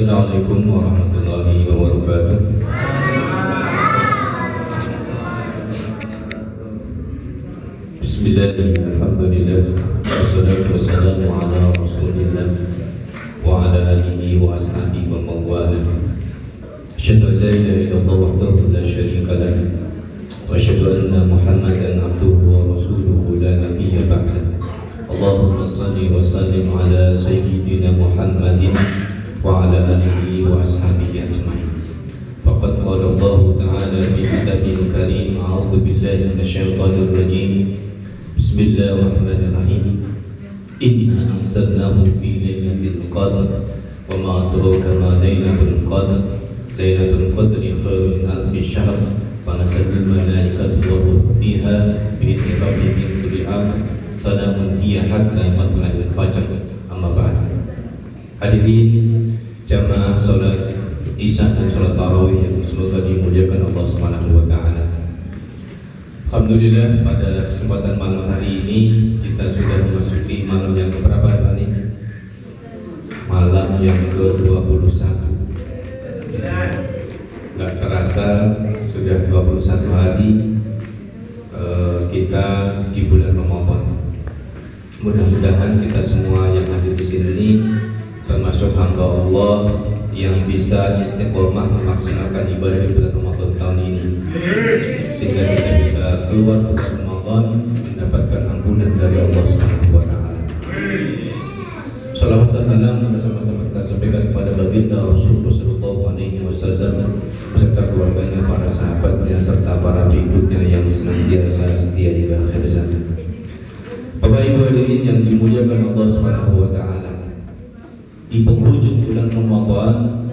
Assalamualaikum warahmatullahi wabarakatuh. Bismillahirrahmanirrahim. Alhamdulillah. Wassalatu wassalamu ala Rasulillah wa ala alihi wa ashabihi wa mawala. Asyhadu an la ilaha illallah wahdahu la syarika lah wa asyhadu anna Muhammadan abduhu wa rasuluhu la nabiyya ba'dah. Allahumma shalli wa sallim ala sayyidina Muhammadin wa ala alihi wa ashabihi ajma'in. Faqad qala Allah ta'ala fi kitabihil karim, a'udzu billahi minasyaitonir rajim. Bismillahirrahmanirrahim. Inna anzalnahu fi lailatul qadr wa ma adraka ma lailatul qadr. Lailatul qadri khairun min alfi syahr. Wa nazzalul malaikatu wa ruh fiha bi idzni rabbihim min kulli amr. Salamun hiya hatta matla'il fajr. Amma ba'd. Hadirin jamaah salat Isya dan salat tarawih yang semoga dimuliakan Allah Subhanahu wa taala. Alhamdulillah, pada kesempatan malam hari ini kita sudah memasuki malam yang keberapa tadi? Malam yang ke-21. Enggak terasa sudah 21 hari kita di bulan Ramadan. Mudah-mudahan kita semua yang hadir di sini termasuk hamba Allah yang bisa istiqomah memaksimalkan ibadah di bulan Ramadan tahun ini, sehingga kita bisa keluar bulan Ramadan mendapatkan ampunan dari Allah Subhanahu wa taala. Shalawat dan salam bersama-sama kita sampaikan kepada baginda Rasulullah sallallahu alaihi wasallam beserta keluarganya, para sahabatnya serta para pengikutnya yang senantiasa setia di akhir zaman. Bapak Ibu hadirin yang dimuliakan Allah Subhanahu wa taala, di penghujung bulan Ramadan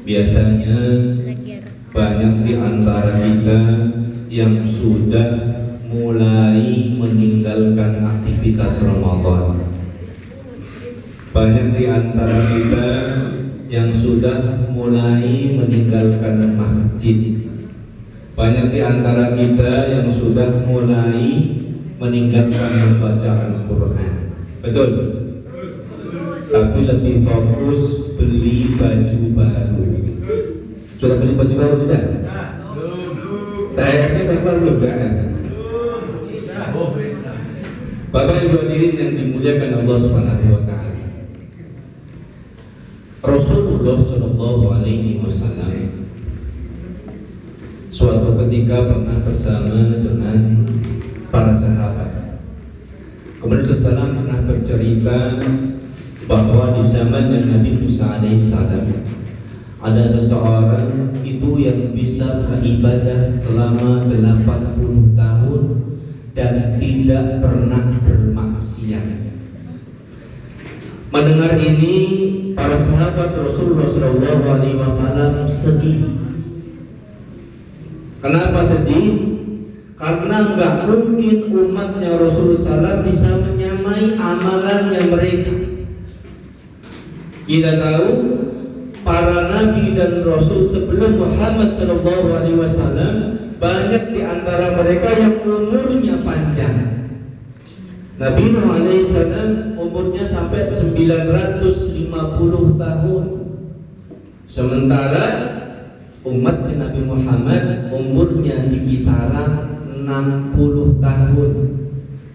biasanya banyak di antara kita yang sudah mulai meninggalkan aktivitas Ramadan. Banyak di antara kita yang sudah mulai meninggalkan masjid. Banyak di antara kita yang sudah mulai meninggalkan membaca Al-Quran. Betul? Tapi lebih fokus beli baju baru. Sudah beli baju baru sudah? Tayangnya memang belum kan? Bapak Ibu hadirin yang dimuliakan Allah Subhanahu wa taala. Rasulullah sallallahu alaihi wasallam suatu ketika pernah bersama dengan para sahabat. Kemudian Rasulullah pernah bercerita bahwa di zamannya Nabi Musa alaihissalam ada seseorang itu yang bisa beribadah selama 80 tahun dan tidak pernah bermaksiat. Mendengar ini, para sahabat Rasulullah SAW sedih. Kenapa sedih? Karena nggak mungkin umatnya Rasulullah SAW bisa menyamai amalannya mereka. Kita tahu para nabi dan rasul sebelum Muhammad SAW banyak di antara mereka yang umurnya panjang. Nabi Nuh alaihissalam umurnya sampai 950 tahun. Sementara umatnya Nabi Muhammad umurnya di kisaran 60 tahun.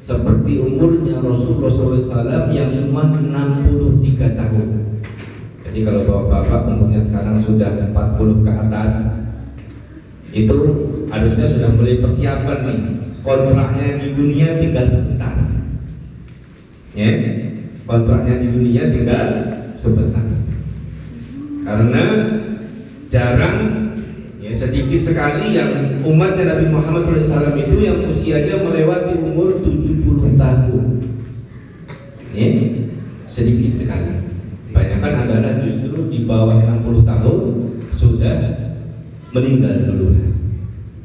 Seperti umurnya Rasulullah SAW yang cuma 63 tahun. Jadi kalau bapak-bapak umurnya sekarang sudah 40 ke atas, itu harusnya sudah mulai persiapan nih. Kontraknya di dunia tinggal sebentar. Ya, kontraknya di dunia tinggal sebentar. Karena jarang, ya sedikit sekali yang umatnya Nabi Muhammad SAW itu yang usianya melewati umur 70 tahun. Ya, sedikit sekali. Kebanyakan adalah justru di bawah 60 tahun sudah meninggal dulu.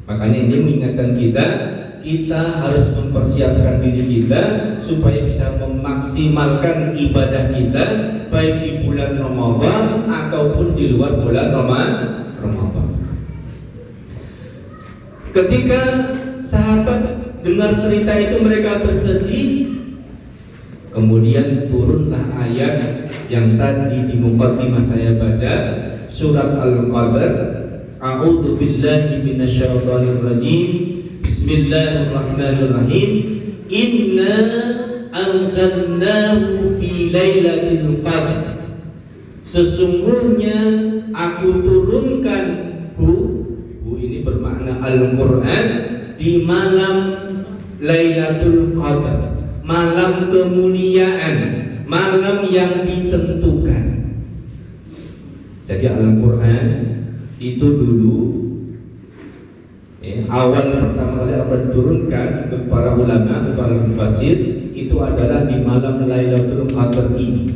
Makanya ini mengingatkan kita harus mempersiapkan diri kita supaya bisa memaksimalkan ibadah kita baik di bulan Ramadan ataupun di luar bulan Ramadan. Ketika sahabat dengar cerita itu mereka bersedih, kemudian turunlah ayat yang tadi di muqaddimah saya baca, surat Al-Qadr. A'udzu billahi minasyaitonir rajim. Bismillahirrahmanirrahim. Inna anzalnahu fi lailatul qadr. Sesungguhnya aku turunkan ini bermakna Al-Quran di malam Lailatul Qadar, malam kemuliaan, malam yang ditentukan. Jadi Al-Quran itu dulu awal pertama kali apa diturunkan ke para ulama, para mufassir, itu adalah di malam Lailatul Qadar ini,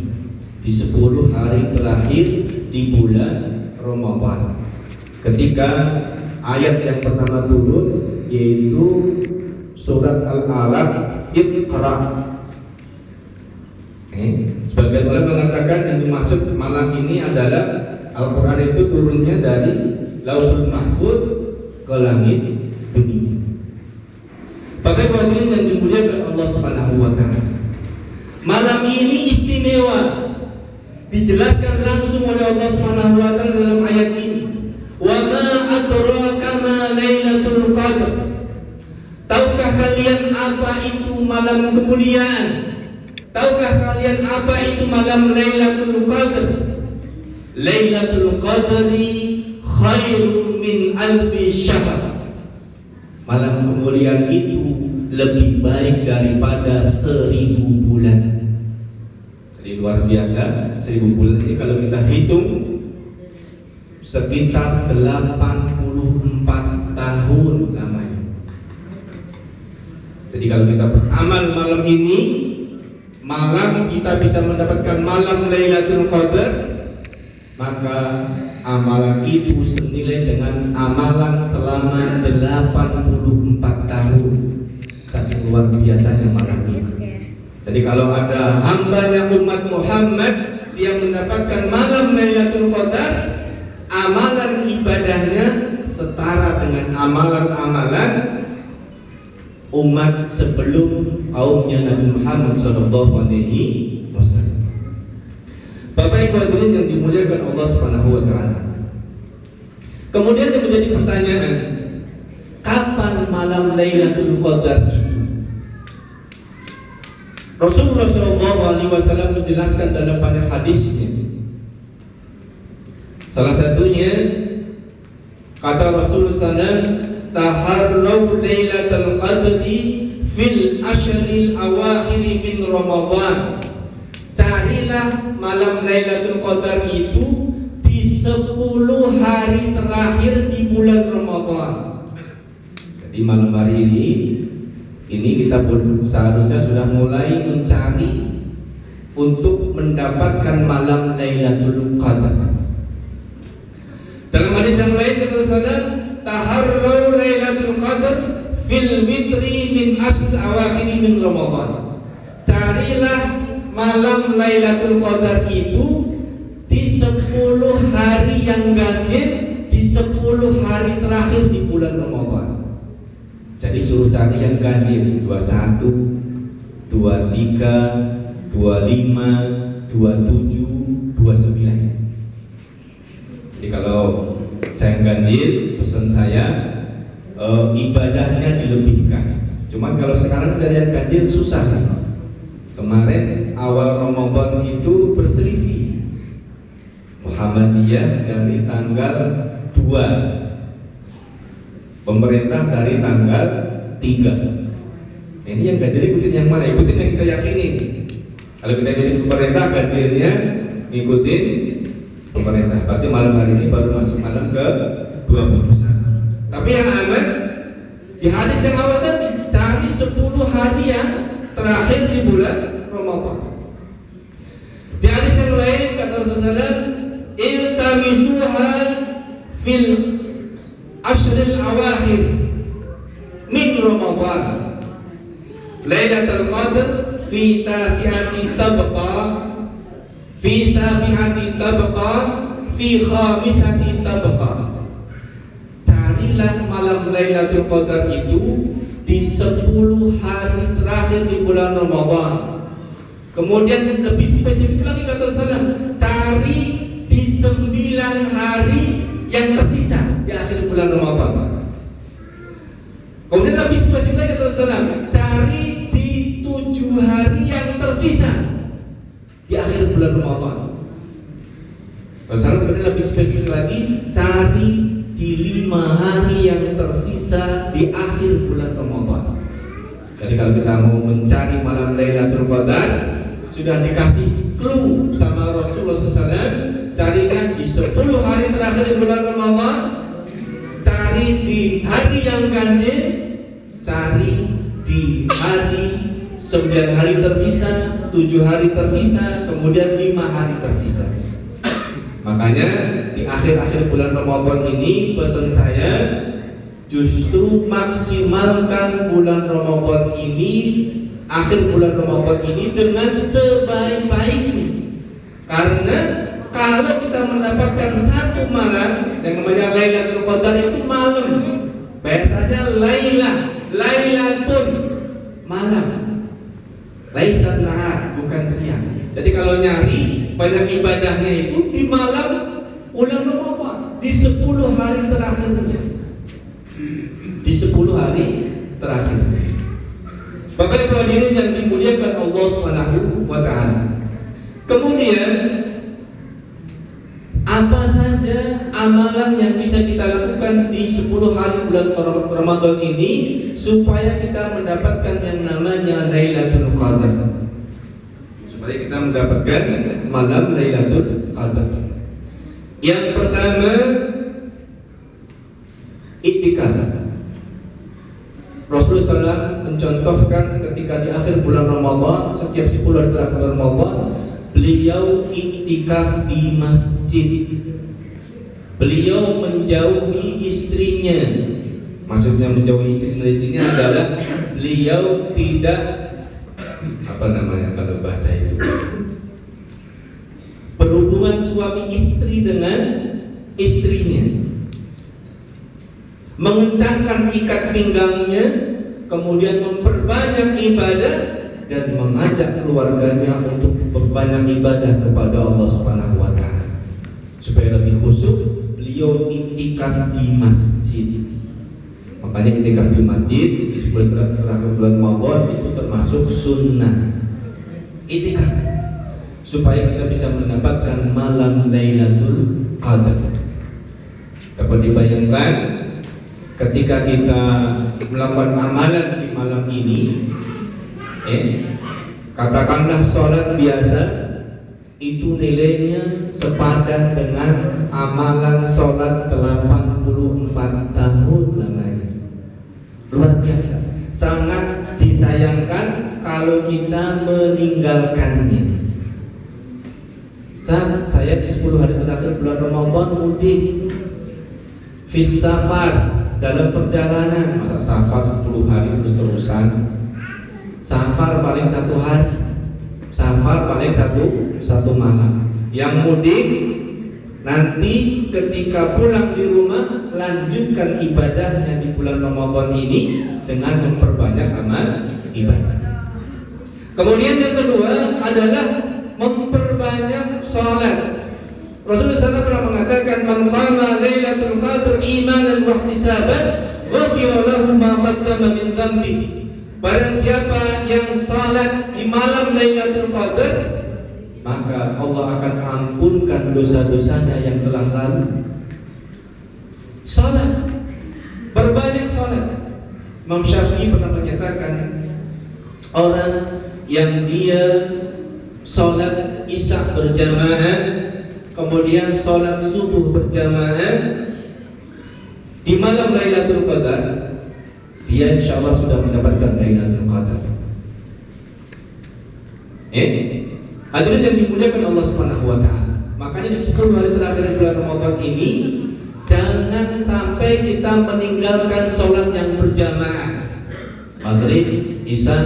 di 10 hari terakhir di bulan Ramadan. Ketika ayat yang pertama turun yaitu surat Al-Alaq, Iqra. Sebagian ulama mengatakan yang dimaksud malam ini adalah Al-Quran itu turunnya dari Lauhul Mahfuz ke langit dunia. Bapak Ibu hadirin yang dimuliakan Allah Subhanahu wa taala, malam ini istimewa, dijelaskan langsung oleh Allah Subhanahu wa taala dalam ayat ini. Wa ma adraka ma lailatul qadr. Tahukah kalian apa itu malam kemuliaan? Tahukah kalian apa itu malam Lailatul Qadr? Lailatul Qadri khairun min alfi syahr. Malam kemuliaan itu lebih baik daripada 1000 bulan. Jadi luar biasa, 1000 bulan ini kalau kita hitung sekitar 84 tahun lamanya. Jadi kalau kita beramal malam ini, malam kita bisa mendapatkan malam Lailatul Qadar, maka amalan itu senilai dengan amalan selama 84 tahun. Sangat luar biasanya malam ini. Jadi kalau ada hambanya umat Muhammad yang mendapatkan malam Lailatul Qadar, amalan ibadahnya setara dengan amalan-amalan umat sebelum kaumnya Nabi Muhammad SAW. Bapak Ibu hadirin yang dimuliakan Allah Subhanahu wa taala. Kemudian yang menjadi pertanyaan, kapan malam Lailatul Qadar itu? Rasulullah SAW menjelaskan dalam banyak hadisnya. Salah satunya kata Rasulullah SAW, taharraw lailatul qadri fil ashril awakhir min Ramadan. Carilah malam Lailatul Qadar itu di 10 hari terakhir di bulan Ramadan. Jadi malam hari ini kita seharusnya sudah mulai mencari untuk mendapatkan malam Lailatul Qadar. Dalam hadis yang lain kata Rasulullah, taharraw Lailatul Qadar fil witri min ashr awakhir min Ramadan. Carilah malam Lailatul Qadar itu di 10 hari yang ganjil, di 10 hari terakhir di bulan Ramadan. Jadi suruh cari yang ganjil, 21, 23, 25, 27, 29. Jadi kalau saya ganjil, pesan saya ibadahnya dilebihkan. Cuman kalau sekarang dari yang ganjil susah nih. Kemarin awal Ramadan itu berselisih. Muhammadiyah dari tanggal 2, pemerintah dari tanggal 3. Ini yang ganjil ikutin yang mana? Ikutin yang kita yakini. Kalau kita ikutin pemerintah, ganjilnya ikutin pemerintah. Berarti malam hari ini baru masuk malam ke 21. Tapi yang aman di hadis yang awal tadi, cari 10 hari yang terakhir di bulan Ramadan. Di hadis yang lain kata Rasulullah, iltamisuha fil ashril awakhir min Ramadan. Lailatul Qadar fi tasi'ati tabqa, fi sabi'ati tabqa, fi khamisati tabqa. Carilah malam Lailatul Qadar itu di 10 hari terakhir di bulan Ramadan. Kemudian lebih spesifik lagi kata Rasulullah, cari di 9 hari yang tersisa di akhir bulan Ramadan. Kemudian lebih spesifik lagi kata Rasulullah, cari di 7 hari yang tersisa di akhir bulan Ramadan. Rasulullah kemudian lebih spesifik lagi, cari di 5 hari yang tersisa di akhir bulan Ramadan. Jadi kalau kita mau mencari malam Lailatul Qadar, sudah dikasih clue sama Rasulullah SAW, carikan di 10 hari terakhir di bulan Ramadan, cari di hari yang ganjil, cari di hari 9 hari tersisa, 7 hari tersisa, kemudian 5 hari tersisa. Makanya di akhir-akhir bulan Ramadan ini pesan saya, justru maksimalkan bulan Ramadan ini, akhir bulan Ramadan ini dengan sebaik-baiknya. Karena kalau kita mendapatkan satu malam yang namanya Lailatul Qadar, itu malam, biasanya Lailatun malam, laisa nahar, bukan siang. Jadi kalau nyari banyak ibadahnya itu di malam bulan Ramadan, di 10 hari terakhirnya, di 10 hari terakhir. Bapak Ibu hadirin yang dimuliakan Allah Subhanahu wa taala. Kemudian apa saja amalan yang bisa kita lakukan di 10 hari bulan Ramadan ini supaya kita mendapatkan yang namanya Lailatul Qadar, supaya kita mendapatkan malam Lailatul Qadar. Yang pertama, iktikaf. Rasulullah SAW mencontohkan ketika di akhir bulan Ramadan, setiap 10 hari terakhir bulan Ramadan, beliau iktikaf di masjid. Beliau menjauhi istrinya. Maksudnya menjauhi istrinya di sini adalah beliau tidak, apa namanya kalau bahasa itu, berhubungan suami istri dengan istrinya, mengencangkan ikat pinggangnya, kemudian memperbanyak ibadah dan mengajak keluarganya untuk berbanyak ibadah kepada Allah Subhanahu wa taala. Supaya lebih khusyuk, beliau iktikaf di masjid. Makanya iktikaf di masjid di sebulan terakhir bulan Ramadan itu termasuk sunnah. Iktikaf supaya kita bisa mendapatkan malam Lailatul Qadar. Dapat dibayangkan ketika kita melakukan amalan di malam ini, katakanlah sholat biasa, itu nilainya sepadan dengan amalan sholat 84 tahun lamanya. Luar biasa. Sangat disayangkan kalau kita meninggalkannya. Saya di 10 hari terakhir bulan Ramadan mudik, fis safar, dalam perjalanan. Masa safar 10 hari terus-terusan? Safar paling 1 hari, safar paling satu malam. Yang mudik nanti ketika pulang di rumah, lanjutkan ibadahnya di bulan Ramadan ini dengan memperbanyak amal ibadah. Kemudian yang kedua adalah memperbanyak sholat. Rasulullah SAW pernah mengatakan, "Man qama Lailatul Qadr imanan wa ihtisaban, ghufira lahu ma qaddama min dhanbi." Barang siapa yang salat di malam Lailatul Qadar, maka Allah akan ampunkan dosa-dosanya yang telah lalu. Salat, berbanyak salat. Imam Syafi'i pernah menyatakan, orang yang dia salat Isya berjamaah, kemudian sholat subuh berjamaah di malam Lailatul Qadar, dia insya Allah sudah mendapatkan Lailatul Qadar. Hadirin yang dimuliakan Allah Subhanahu wa taala. Makanya di 10 hari terakhir bulan Ramadan ini, jangan sampai kita meninggalkan sholat yang berjamaah. Maghrib, Isya,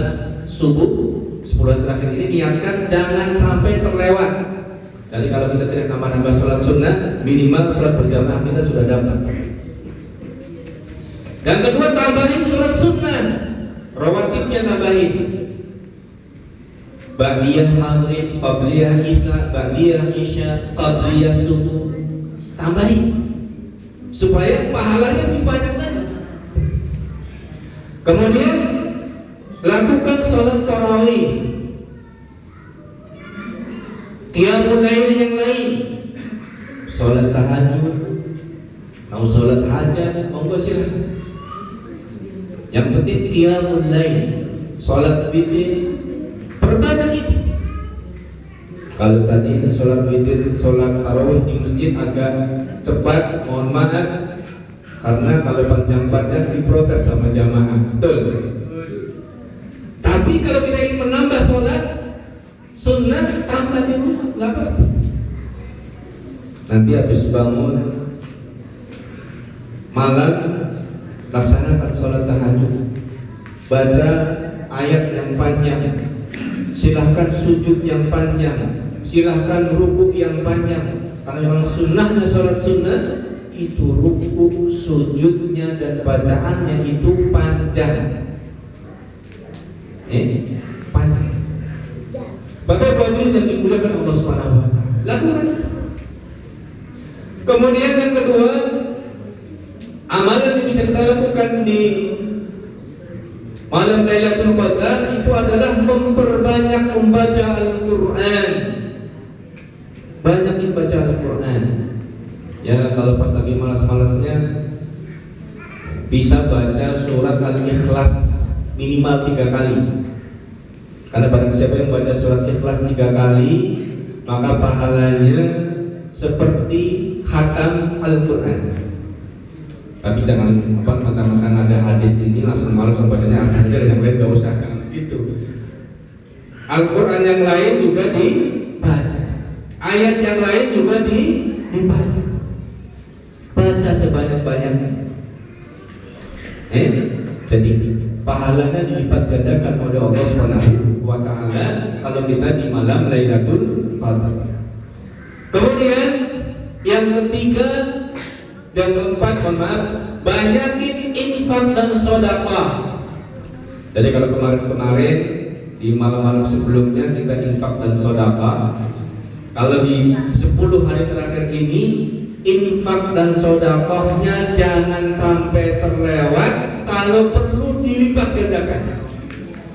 subuh, 10 hari terakhir ini niatkan jangan sampai terlewat. Jadi kalau kita tidak nambah-nambah sholat sunnah, minimal sholat berjamaah kita sudah dapat. Dan kedua, tambahin sholat sunnah, rawatibnya tambahin. ba'diyah maghrib, qabliyah isya, ba'diyah isya, qabliyah subuh. Tambahin supaya pahalanya lebih banyak lagi. Kemudian lakukan sholat tarawih, qiyamul lail yang lain, sholat tahajud, mau sholat hajat, monggo silakan. Yang penting qiyamul lail, sholat witir, perbanyak itu. Kalau tadi sholat witir, sholat tarawih di masjid agak cepat, mohon maaf, karena kalau panjang-panjang diprotes sama jamaah. Betul. Tapi kalau kita ingin menambah sholat sunnah, tambah di rumah, nggak apa-apa. Nanti habis bangun malam, laksanakan sholat tahajud, baca ayat yang panjang, silahkan sujud yang panjang, silahkan ruku yang panjang. Karena memang sunnahnya sholat sunnah itu ruku, sujudnya dan bacaannya itu panjang. Panjang. Bapak Ibu hadirin yang dimuliakan Allah Subhanahu wa taala, lakukan. Kemudian yang kedua, amalan yang bisa kita lakukan di malam Lailatul Qadar itu adalah memperbanyak membaca Al-Quran. Banyak membaca Al-Quran. Ya, kalau pas lagi malas-malasnya bisa baca surat Al-Ikhlas minimal 3 kali. Karena barang siapa yang baca surat Ikhlas 3 kali, maka pahalanya seperti khatam Al-Quran. Tapi jangan mentang-mentang ada hadis ini langsung malas membacanya, hadis saja dan yang lain gak usah, gitu. Al-Quran yang lain juga dibaca, ayat yang lain juga dibaca. Baca sebanyak-banyaknya. Jadi pahalanya dilipat gandakan oleh Allah Subhanahu wa taala kalau kita di malam Lailatul Qadar. Kemudian yang ketiga dan keempat, mohon maaf, banyakin infak dan sedekah. Jadi kalau kemarin-kemarin di malam-malam sebelumnya kita infak dan sedekah, kalau di 10 hari terakhir ini infak dan sedekahnya jangan sampai terlewat, kalau perlu dilipat gandakan.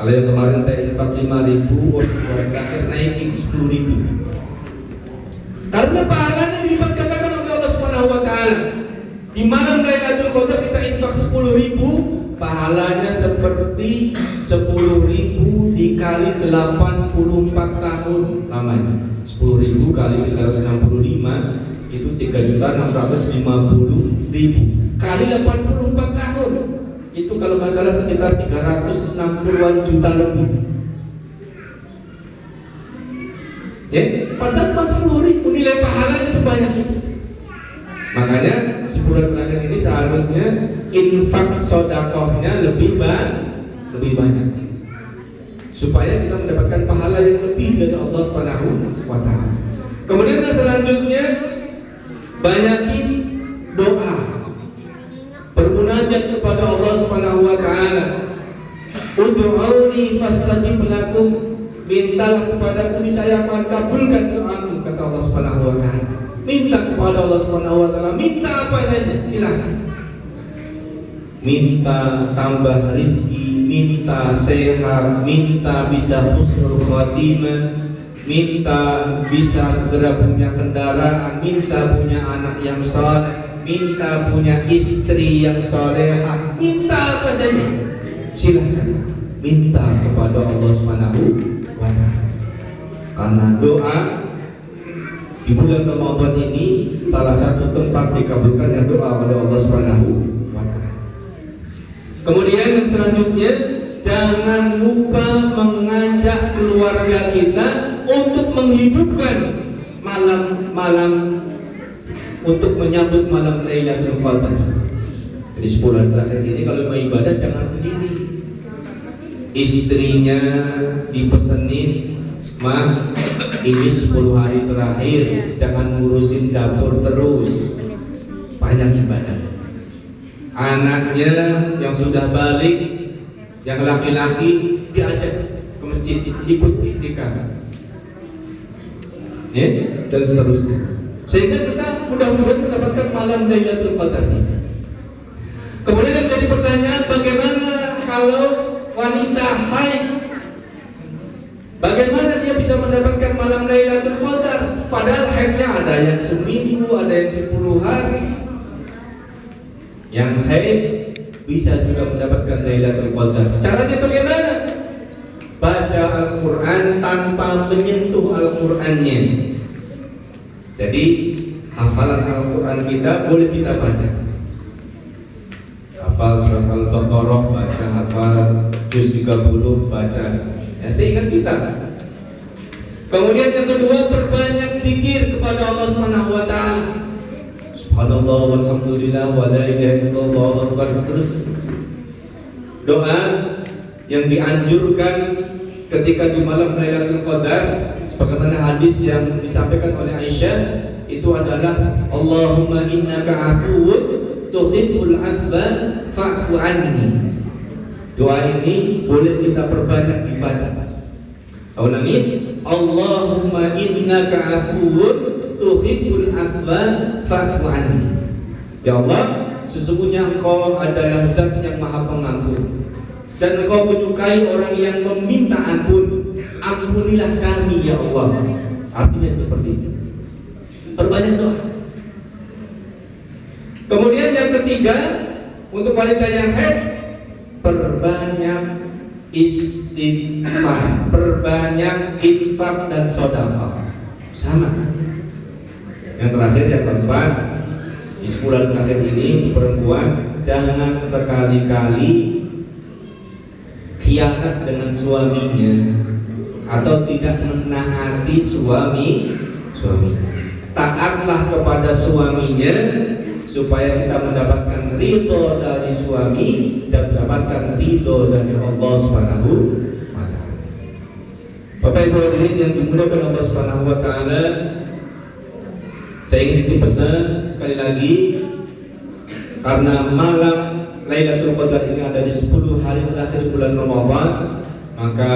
Kalau yang kemarin saya infak 5.000, hari terakhir naikin 10.000. Karena pahalanya dilipat gandakan oleh Allah Subhanahu wa taala. Di malam Lailatul Qadar kita infak 10.000, pahalanya seperti 10.000 dikali 84 tahun lamanya. 10.000 kali 365 itu 3.650.000 kali 84 tahun. Itu kalau nggak salah sekitar 360-an juta lebih. Padahal 10.000 nilai pahalanya sebanyak itu. Makanya 10 bulan terakhir ini seharusnya infak sedekahnya lebih banyak, supaya kita mendapatkan pahala yang lebih dari Allah Subhanahu wa taala. Kemudian yang selanjutnya, banyakin doa, bermunajat kepada Allah Subhanahu wa taala. Ud'uuni fastajib lakum, mintalah kepadaku niscaya akan kabulkan doamu, kata Allah Subhanahu wa taala. Minta kepada Allah Subhanahu wa taala, minta apa saja silakan. Minta tambah rizki, minta sehat, minta bisa husnul khatimah, minta bisa segera punya kendaraan, minta punya anak yang saleh, minta punya istri yang salehah, minta apa saja silakan. Minta kepada Allah Subhanahu wa taala. Karena doa di bulan Ramadan ini salah satu tempat dikabulkannya doa oleh Allah Subhanahu wa taala. Kemudian yang selanjutnya, jangan lupa mengajak keluarga kita untuk menghidupkan malam-malam untuk menyambut malam Lailatul Qadar. Jadi 10 hari terakhir ini kalau mau ibadah jangan sendiri. Istrinya dipesenin, "Ma, ini 10 hari terakhir jangan ngurusin dapur terus, banyak ibadah." Anaknya yang sudah balik, yang laki-laki, diajak ke masjid. masjid, ikut iktikaf, ya, dan seterusnya. Sehingga kita mudah-mudahan mendapatkan malam Lailatul Qadar ini. Kemudian menjadi pertanyaan, bagaimana kalau wanita haid? Bagaimana dia bisa mendapatkan malam Lailatul Qadar? Padahal haidnya ada yang seminggu, ada yang 10 hari. Yang haid bisa juga mendapatkan Lailatul Qadar. Caranya bagaimana? Baca Al-Quran tanpa menyentuh Al-Qurannya. Jadi hafalan Al-Quran kita boleh kita baca. Hafal surah Al-Baqarah, baca. Hafal juz 30, baca. Ya, seingat kita. Kemudian yang kedua, perbanyak zikir kepada Allah Subhanahu wa taala. Subhanallah walhamdulillah wa la ilaha illallah akbar. Terus doa yang dianjurkan ketika di malam Lailatul Qadar, sebagaimana hadis yang disampaikan oleh Aisyah, itu adalah Allahumma innaka afuwun tuhibbul afwa fa'fu anni. Doa ini boleh kita perbanyak dibaca. Ulangi, Allahumma innaka afuwun tuhibbul afwa fa'fu anni. Ya Allah, sesungguhnya Engkau adalah Zat yang Maha Pengampun dan Engkau menyukai orang yang meminta ampun. Ampunilah kami ya Allah. Artinya seperti itu. Perbanyak doa. Kemudian yang ketiga, untuk wanita yang haid, perbanyak istighfar, perbanyak infak dan sedekah. Sama. Yang terakhir, yang keempat, di 10 hari terakhir ini perempuan jangan sekali-kali khianat dengan suaminya atau tidak menaati suami. Taatlah kepada suaminya supaya kita mendapatkan ridho dari suami dan mendapatkan ridho dari Allah Subhanahu wa taala. Bapak Ibu hadirin yang dimuliakan Allah Subhanahu wa taala, saya ingin titip pesan sekali lagi, karena malam Lailatul Qadar ini ada di 10 hari terakhir bulan Ramadan, maka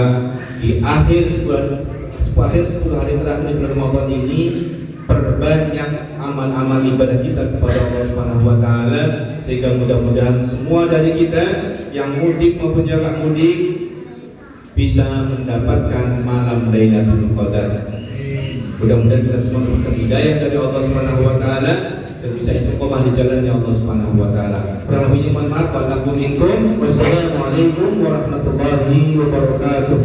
di akhir 10 hari terakhir bulan Ramadan ini perbanyak amal-amal ibadah kita kepada Allah Subhanahu wa taala, sehingga mudah-mudahan semua dari kita yang mudik maupun yang tidak mudik bisa mendapatkan malam Lailatul Qadar. Mudah-mudahan kita semua mendapatkan hidayah dari Allah Subhanahu wa taala dan bisa istiqomah di jalannya Allah Subhanahu wa taala. Kurang lebihnya mohon maaf. Wassalamualaikum warahmatullahi wabarakatuh.